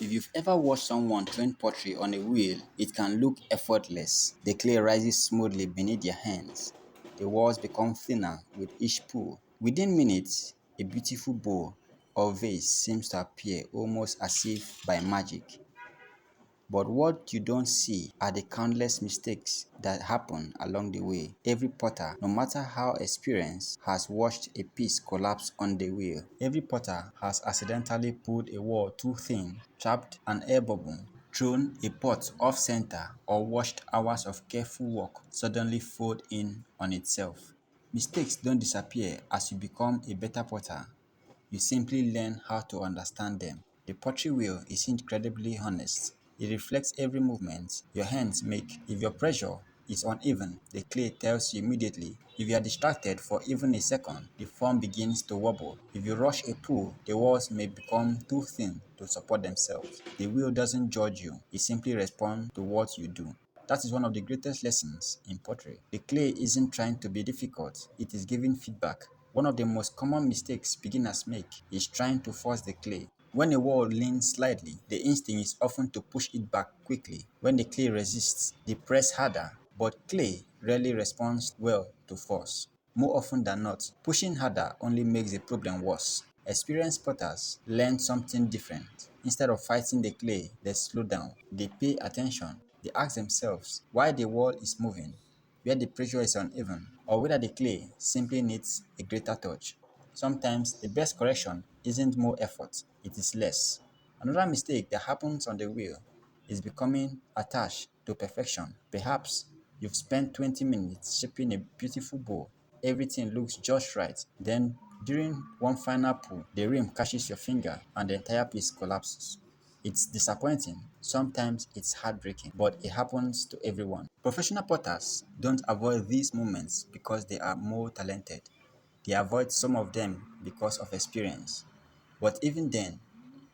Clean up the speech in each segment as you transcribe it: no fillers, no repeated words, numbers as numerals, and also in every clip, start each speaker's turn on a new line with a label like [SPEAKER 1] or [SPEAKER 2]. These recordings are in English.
[SPEAKER 1] If you've ever watched someone train pottery on a wheel, it can look effortless. The clay rises smoothly beneath their hands. The walls become thinner with each pull. Within minutes, a beautiful bowl or vase seems to appear almost as if by magic. But what you don't see are the countless mistakes that happen along the way. Every potter, no matter how experienced, has watched a piece collapse on the wheel. Every potter has accidentally pulled a wall too thin, trapped an air bubble, thrown a pot off center, or watched hours of careful work suddenly fold in on itself. Mistakes don't disappear as you become a better potter. You simply learn how to understand them. The pottery wheel is incredibly honest. It reflects every movement your hands make. If your pressure is uneven, the clay tells you immediately. If you are distracted for even a second, the form begins to wobble. If you rush a pull, the walls may become too thin to support themselves. The wheel doesn't judge you, it simply responds to what you do. That is one of the greatest lessons in pottery. The clay isn't trying to be difficult, it is giving feedback. One of the most common mistakes beginners make is trying to force the clay. When a wall leans slightly, the instinct is often to push it back quickly. When the clay resists, they press harder, but clay rarely responds well to force. More often than not, pushing harder only makes the problem worse. Experienced potters learn something different. Instead of fighting the clay, they slow down. They pay attention. They ask themselves why the wall is moving, where the pressure is uneven, or whether the clay simply needs a greater touch. Sometimes the best correction isn't more effort, it is less. Another mistake that happens on the wheel is becoming attached to perfection. Perhaps you've spent 20 minutes shaping a beautiful bow. Everything looks just right. Then, during one final pull, the rim catches your finger and the entire piece collapses. It's disappointing, sometimes it's heartbreaking, but it happens to everyone. Professional potters don't avoid these moments because they are more talented. They avoid some of them because of experience. But even then,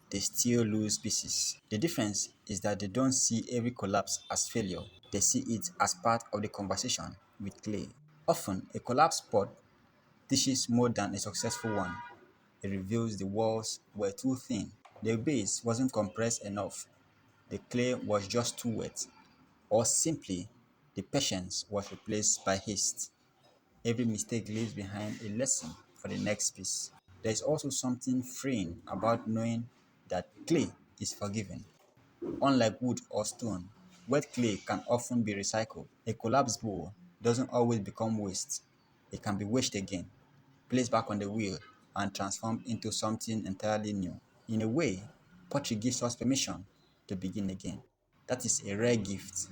[SPEAKER 1] they still lose pieces. The difference is that they don't see every collapse as failure. They see it as part of the conversation with clay. Often, a collapsed pot teaches more than a successful one. It reveals the walls were too thin, the base wasn't compressed enough, the clay was just too wet, or simply the patience was replaced by haste. Every mistake leaves behind a lesson for the next piece. There is also something freeing about knowing that clay is forgiven. Unlike wood or stone, wet clay can often be recycled. A collapsed bowl doesn't always become waste. It can be washed again, placed back on the wheel, and transformed into something entirely new. In a way, pottery gives us permission to begin again. That is a rare gift.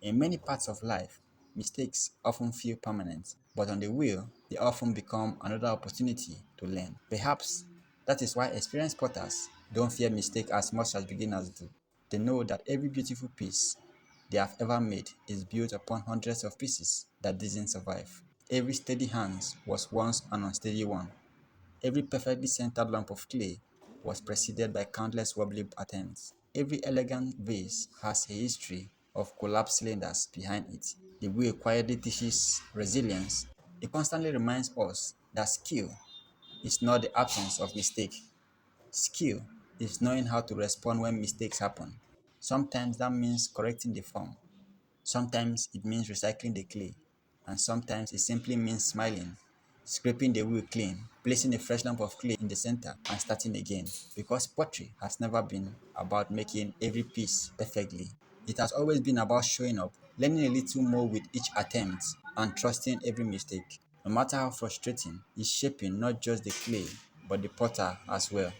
[SPEAKER 1] In many parts of life, mistakes often feel permanent, but on the wheel, they often become another opportunity to learn. Perhaps that is why experienced potters don't fear mistake as much as beginners do. They know that every beautiful piece they have ever made is built upon hundreds of pieces that didn't survive. Every steady hand was once an unsteady one. Every perfectly centered lump of clay was preceded by countless wobbly attempts. Every elegant vase has a history of collapsed cylinders behind it. The wheel quietly teaches resilience. It constantly reminds us that skill is not the absence of mistake. Skill is knowing how to respond when mistakes happen. Sometimes that means correcting the form. Sometimes it means recycling the clay, and sometimes it simply means smiling, scraping the wheel clean, placing a fresh lump of clay in the center, and starting again. Because pottery has never been about making every piece perfectly. It has always been about showing up, learning a little more with each attempt, and trusting every mistake. No matter how frustrating, it's shaping not just the clay, but the potter as well.